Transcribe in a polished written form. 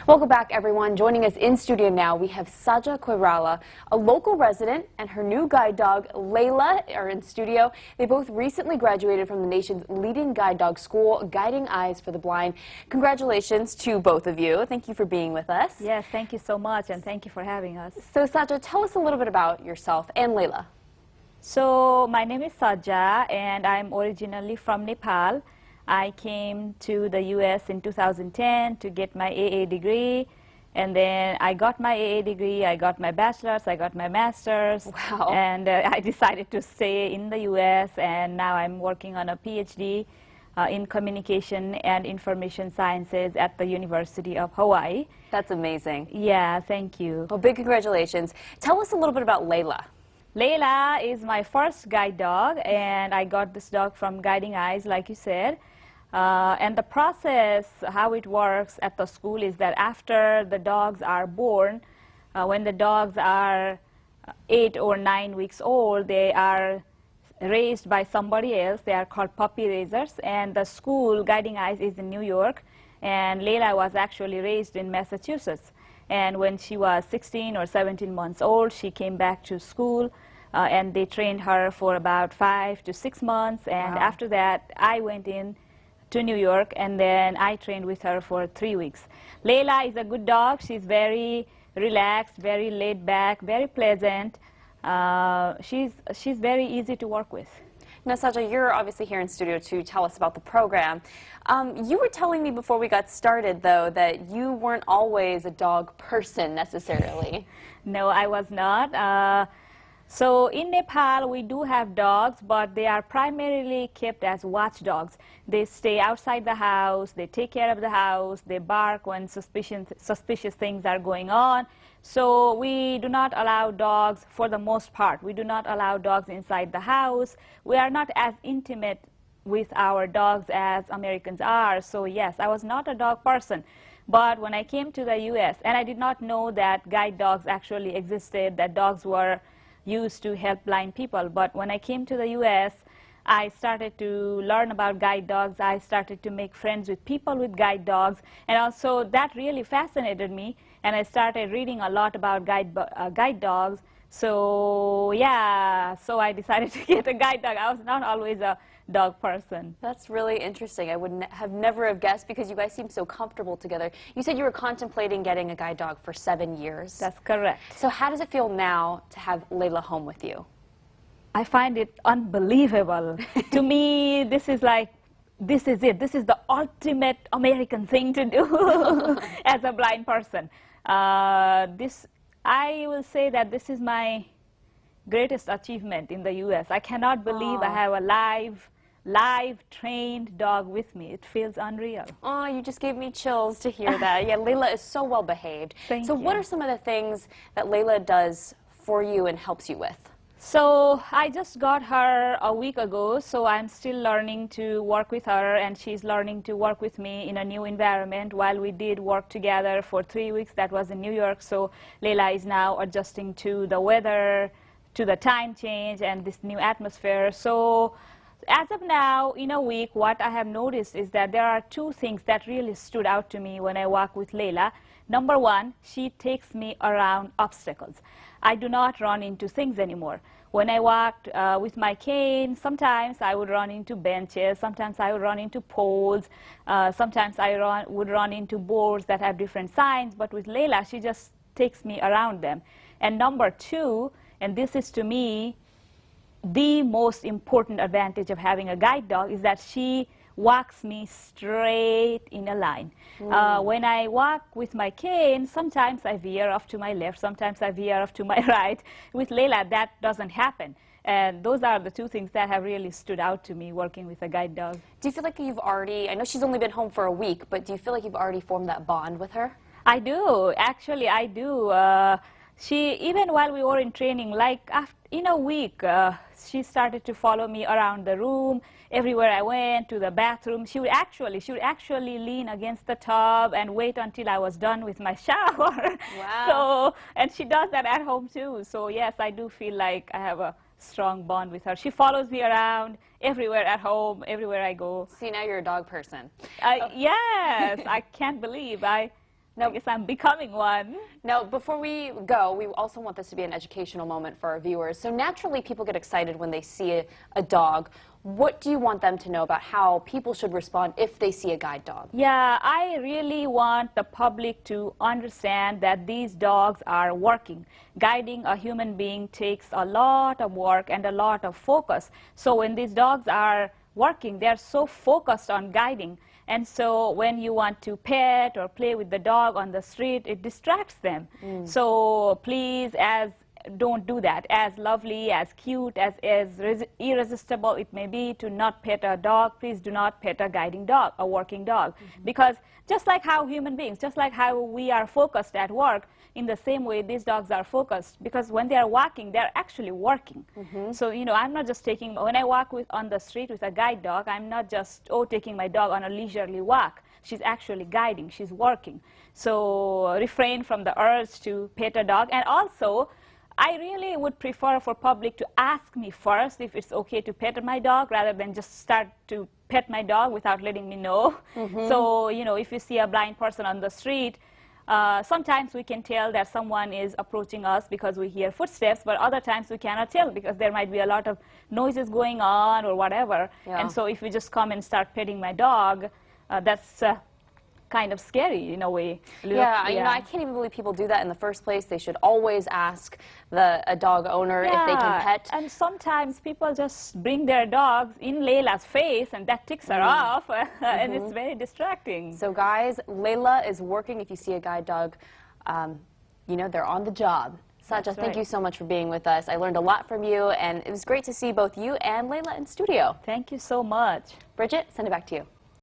Welcome back, everyone. Joining us in studio now, we have Saja Koirala, a local resident, and her new guide dog, Layla, are in studio. They both recently graduated from the nation's leading guide dog school, Guiding Eyes for the Blind. Congratulations to both of you. Thank you for being with us. Yes, thank you so much, and thank you for having us. So, Saja, tell us a little bit about yourself and Layla. So, my name is Saja, and I'm originally from Nepal. I came to the U.S. in 2010 to get my AA degree, and then I got my AA degree, I got my bachelor's, I got my master's, wow. and I decided to stay in the U.S., and now I'm working on a PhD in Communication and Information Sciences at the University of Hawaii. That's amazing. Yeah, thank you. Well, big congratulations. Tell us a little bit about Layla. Layla is my first guide dog, and I got this dog from Guiding Eyes, like you said. And the process, how it works at the school is that after the dogs are born, when the dogs are 8 or 9 weeks old, they are raised by somebody else. They are called puppy raisers. And the school, Guiding Eyes, is in New York. And Layla was actually raised in Massachusetts. And when she was 16 or 17 months old, she came back to school. And they trained her for about 5 to 6 months. And wow. after that, I went in to New York, and then I trained with her for 3 weeks. Layla is a good dog. She's very relaxed, very laid back, very pleasant. She's very easy to work with. Now, Saja, you're obviously here in studio to tell us about the program. You were telling me before we got started, though, that you weren't always a dog person necessarily. No, I was not. So in Nepal, we do have dogs, but they are primarily kept as watchdogs. They stay outside the house, they take care of the house, they bark when suspicious things are going on. So we do not allow dogs, for the most part, we do not allow dogs inside the house. We are not as intimate with our dogs as Americans are. So yes, I was not a dog person. But when I came to the U.S., and I did not know that guide dogs actually existed, that dogs were used to help blind people. But when I came to the U.S., I started to learn about guide dogs. I started to make friends with people with guide dogs. And also that really fascinated me. And I started reading a lot about guide dogs. So yeah, so I decided to get a guide dog. I was not always a dog person. That's really interesting. I would have never have guessed because you guys seem so comfortable together. You said you were contemplating getting a guide dog for 7 years. That's correct. So how does it feel now to have Layla home with you? I find it unbelievable. To me, this is it. This is the ultimate American thing to do as a blind person. I will say that this is my greatest achievement in the U.S. I cannot believe I have a live trained dog with me. It feels unreal. Oh, you just gave me chills to hear that. Yeah, Layla is so well behaved. Thank you. What are some of the things that Layla does for you and helps you with? So I just got her a week ago, so I'm still learning to work with her, and she's learning to work with me in a new environment. While we did work together for 3 weeks, that was in New York, so Layla is now adjusting to the weather, to the time change, and this new atmosphere. So as of now, in a week, what I have noticed is that there are 2 things that really stood out to me when I walk with Layla. Number 1, she takes me around obstacles. I do not run into things anymore. When I walked with my cane, sometimes I would run into benches, sometimes I would run into poles, sometimes I would run into boards that have different signs, but with Layla, she just takes me around them. And number 2, and this is to me the most important advantage of having a guide dog, is that she walks me straight in a line. When I walk with my cane, sometimes I veer off to my left, sometimes I veer off to my right. With Layla, that doesn't happen. And those are the 2 things that have really stood out to me working with a guide dog. Do you feel like you've already, I know she's only been home for a week, but do you feel like you've already formed that bond with her? I do. Actually, I do. Even while we were in training, like in a week, she started to follow me around the room, everywhere I went, to the bathroom. She would actually lean against the tub and wait until I was done with my shower. Wow. So, and she does that at home too. So yes, I do feel like I have a strong bond with her. She follows me around everywhere at home, everywhere I go. See, now you're a dog person. Yes, I can't believe No. I guess I'm becoming one. Now, before we go, we also want this to be an educational moment for our viewers. So naturally, people get excited when they see a dog. What do you want them to know about how people should respond if they see a guide dog? Yeah, I really want the public to understand that these dogs are working. Guiding a human being takes a lot of work and a lot of focus. So when these dogs are working, they're so focused on guiding. And so when you want to pet or play with the dog on the street, it distracts them. So please, don't do that. As lovely, as cute, as irresistible it may be to not pet a dog, please do not pet a guiding dog, a working dog. Because just like how human beings, just like how we are focused at work, in the same way these dogs are focused, because when they are walking, they're actually working. So, you know, I'm not just taking, when I walk on the street with a guide dog, I'm not just, taking my dog on a leisurely walk. She's actually guiding, she's working. So refrain from the urge to pet a dog. And also, I really would prefer for public to ask me first if it's okay to pet my dog, rather than just start to pet my dog without letting me know. So, you know, if you see a blind person on the street, sometimes we can tell that someone is approaching us because we hear footsteps, but other times we cannot tell because there might be a lot of noises going on or whatever. And so if we just come and start petting my dog, that's kind of scary in a way. Yeah, you know, I can't even believe people do that in the first place. They should always ask a dog owner if they can pet. And sometimes people just bring their dogs in Layla's face, and that ticks her off, and it's very distracting. So guys, Layla is working. If you see a guide dog, you know, they're on the job. Saja, thank you so much for being with us. I learned a lot from you, and it was great to see both you and Layla in studio. Thank you so much. Bridget, send it back to you.